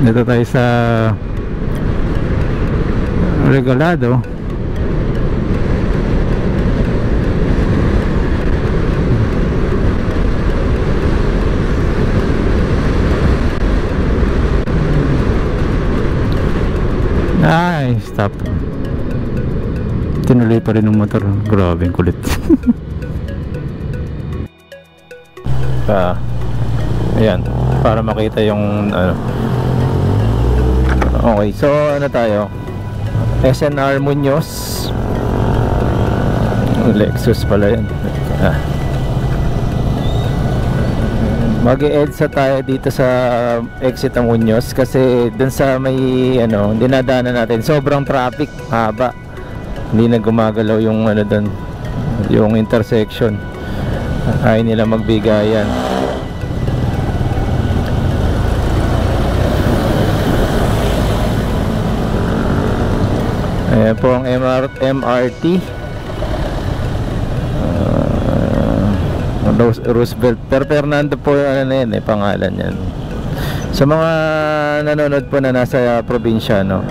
Dito tayo sa Regalado. Ay, stop. Tinuloy pa rin ng motor. Grabe, kulit. Ayan, para makita yung ano. Okay, so ano tayo? SNR Muñoz. Lexus pala yan. Mag-e-EDSA tayo dito sa exit ng Muñoz kasi dun sa may ano, dinadaanan natin sobrang traffic, haba. Hindi na gumagalaw yung ano dun, yung intersection. Ayaw nila magbigayan. Ayan po ang MRT Roosevelt Fernando po, ano na yan, pangalan yan. Sa mga nanonood po na nasa probinsya, no,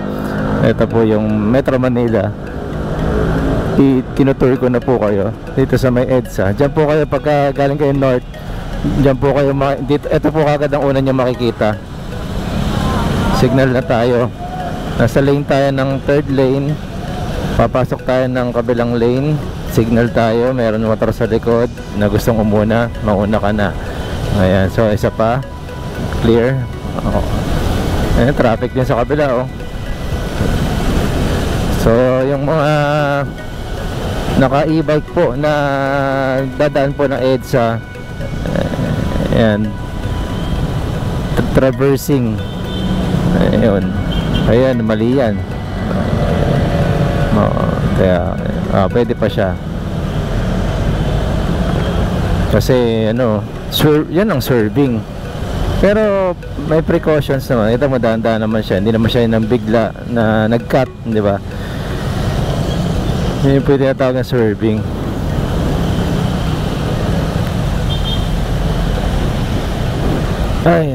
ito po yung Metro Manila. Tinutour ko na po kayo dito sa may EDSA. Diyan po kayo pagka galing kayo north. Diyan po kayo dito, ito po kagad ang una nyo makikita. Signal na tayo. Nasa lane tayo ng third lane. Papasok tayo ng kabilang lane. Signal tayo, meron motor sa likod na gustong umuna, mauna ka na. Ayan, so isa pa, clear. Ayan, traffic din sa kabila, oh. So yung mga naka-e-bike po na dadaan po ng EDSA, ayan, traversing, ayun, ayan, mali yan. Kaya pwede pa siya kasi ano, yan ang swerving, pero may precautions naman. Ito, madaan-daan naman siya, hindi naman siya nang bigla na nag-cut, di ba? Hindi pwede natawag ng swerving. Ay,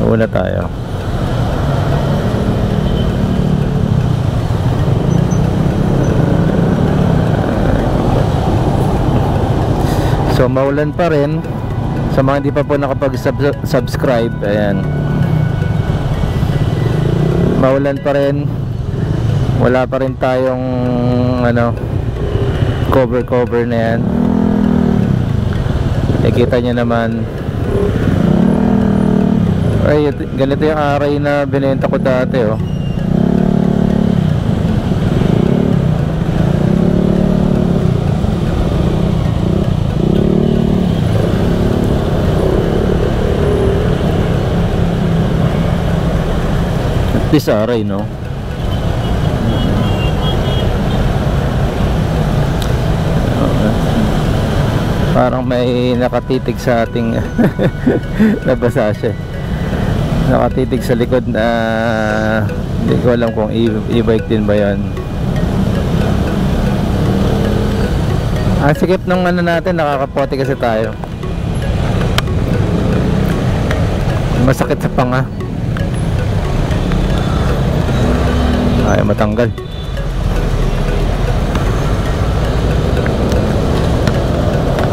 una tayo. So maulan pa rin. Sa mga hindi pa po nakapag-subscribe, ayan, maulan pa rin. Wala pa rin tayong ano, cover na yan. Nakita nyo naman. Ay, ganito yung aray na binenta ko dati, oh. This aray, no? Parang may nakatitig sa ating nabasa siya. Nakatitig sa likod na hindi ko alam kung e-bike din ba yan. Ang sikip ng ano natin, nakakapote kasi tayo. Masakit sa panga. Ayaw matanggal.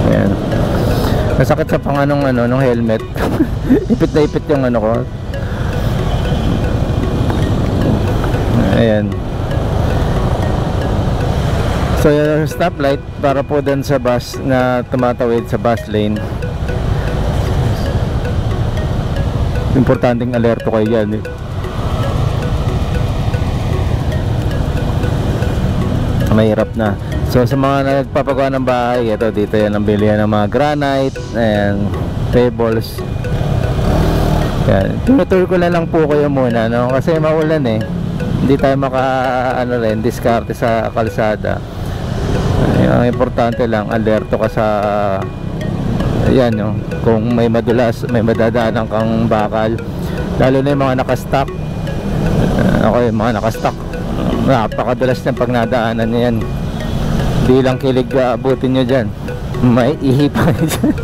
Ayan. Masakit sa panga nung ano, nung helmet. Ipit na ipit yung ano ko. Ayan. So yung stoplight para po dun sa bus na tumatawid sa bus lane. Importanteng alerto kayo yan, eh. Mahirap na. So sa mga nagpapagawa ng bahay, ito dito yan ang bilihan ng mga granite and pebbles. Yan. Tinutur ko na lang po kayo muna, no? Kasi maulan, eh. Hindi tayo ano rin, diskarte sa kalsada. Ang importante lang, alerto ka sa yan, no? Kung may madulas, may madadaanan kang bakal, lalo na yung mga nakastock. Okay, mga nakastock, napakadulas ng pag nadaanan niya yan. Di lang kilig abutin nyo dyan, may ihipan dyan.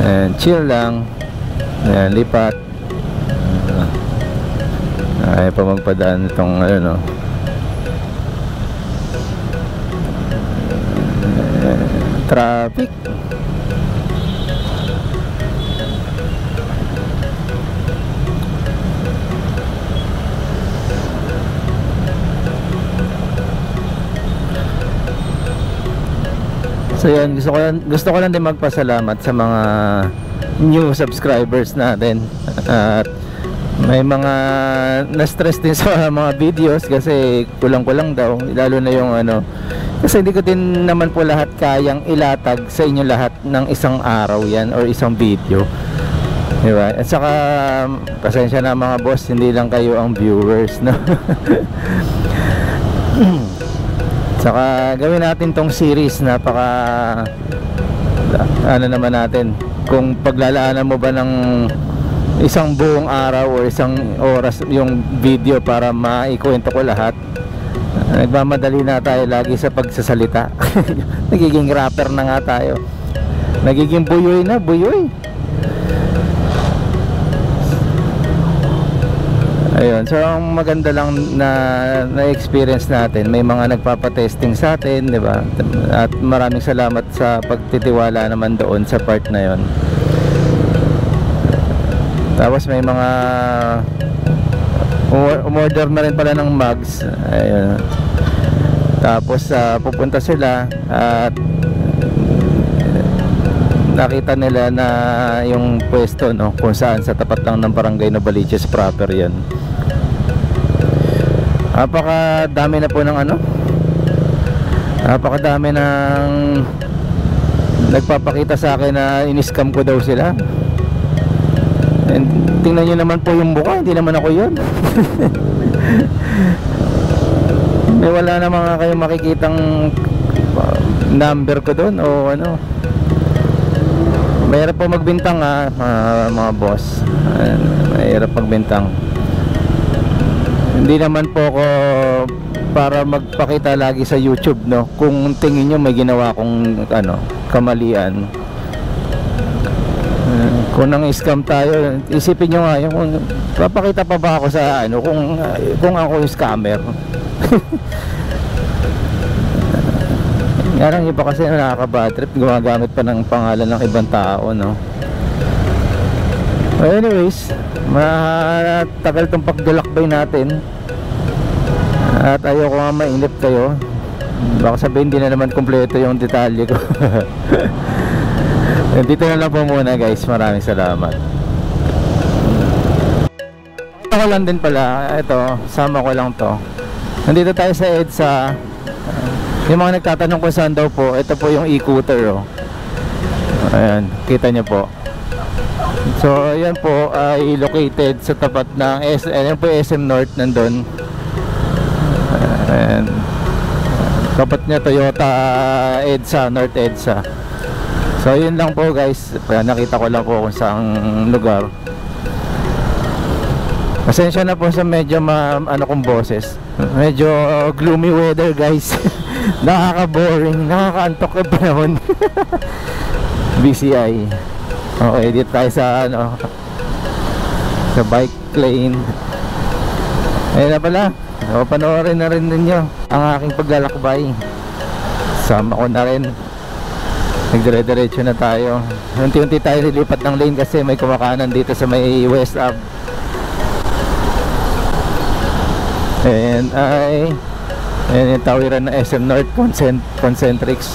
And chill lang. Ayan, lipat. Ayaw pa magpadaan itong ano, traffic. So yan, gusto ko lang din magpasalamat sa mga new subscribers natin. At may mga na-stress din sa mga videos kasi kulang-kulang daw, lalo na yung ano, kasi hindi ko din naman po lahat kayang ilatag sa inyo lahat ng isang araw yan or isang video, diba? At saka pasensya na mga boss, hindi lang kayo ang viewers, no? Saka gawin natin tong series, napaka ano naman natin, kung paglalaanan mo ba ng isang buong araw o isang oras yung video para maikwento ko lahat, nagmamadali na tayo lagi sa pagsasalita. Nagiging rapper na nga tayo, nagiging buyoy na buyoy. Ayun, so ang maganda lang na experience natin, may mga nagpapa-testing sa atin, di ba? At maraming salamat sa pagtitiwala naman doon sa part na yon. Tapos may mga umorder na rin pala ng mugs. Ayun. Tapos pupunta sila at nakita nila na yung pwesto, no, kung saan sa tapat lang ng barangay Novaliches proper yan. Napakadami na po ng ano, napakadami ng nagpapakita sa akin na in-scam ko daw sila. And tingnan nyo naman po yung mukha, hindi naman ako yun. May wala na mga kayo makikitang number ko doon o ano. Mahirap po magbintang mga boss. Mahirap magbintang. Hindi naman po ako para magpakita lagi sa YouTube, no. Kung tingin nyo may ginawa akong ano, kamalian, kung nang scam tayo, isipin nyo nga yung papakita pa ba ako sa ano, kung ako yung scammer. Nga lang iba kasi nakaka-bad trip, gumagamit pa ng pangalan ng ibang tao, no. Anyways, matagal tong pagdalakbay natin at ayoko nga mainip kayo, baka sabihin hindi na naman kompleto yung detalye ko. Dito na lang po muna guys, maraming salamat. Ako lang din pala, ito, sama ko lang to. Nandito tayo sa EDSA. Yung mga nagtatanong kung saan daw po, ito po yung e-scooter, oh. Ayan, kita nyo po. So ayan po ay located sa tapat ng ayan po SM North, nandun. Ayan, tapat niya Toyota EDSA, North EDSA. So yun lang po guys, nakita ko lang po kung saang lugar. Pasensya na po sa medyo ano kong boses, medyo gloomy weather guys. Nakaka-boring, nakaka-antok yung panahon. BCI. Okay, dito tayo sa ano, sa bike lane. Ayun na pala, panoorin na rin ninyo ang aking paglalakbay. Sama ko na rin. Nagdire-diretso na tayo. Unti-unti tayo nilipat ng lane kasi may kumakanan dito sa may West Ave. And ayan yung tawiran na SM North Concentrix.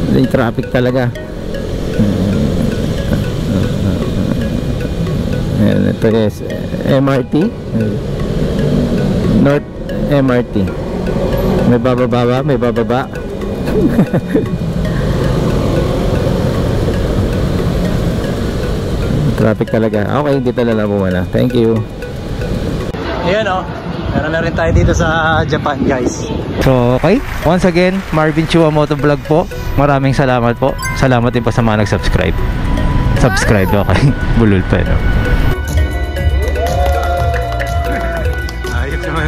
May traffic talaga. Ayan, ito is MRT North MRT. May bababa, may bababa. Traffic talaga. Okay, dito na lang muna. Thank you. Ayan o, meron na rin tayo dito sa Japan guys. So okay, once again, Marvin Chua Motovlog po. Maraming salamat po. Salamat din po sa mga nag-subscribe. Subscribe, okay. Bulol pa, no? Ayos naman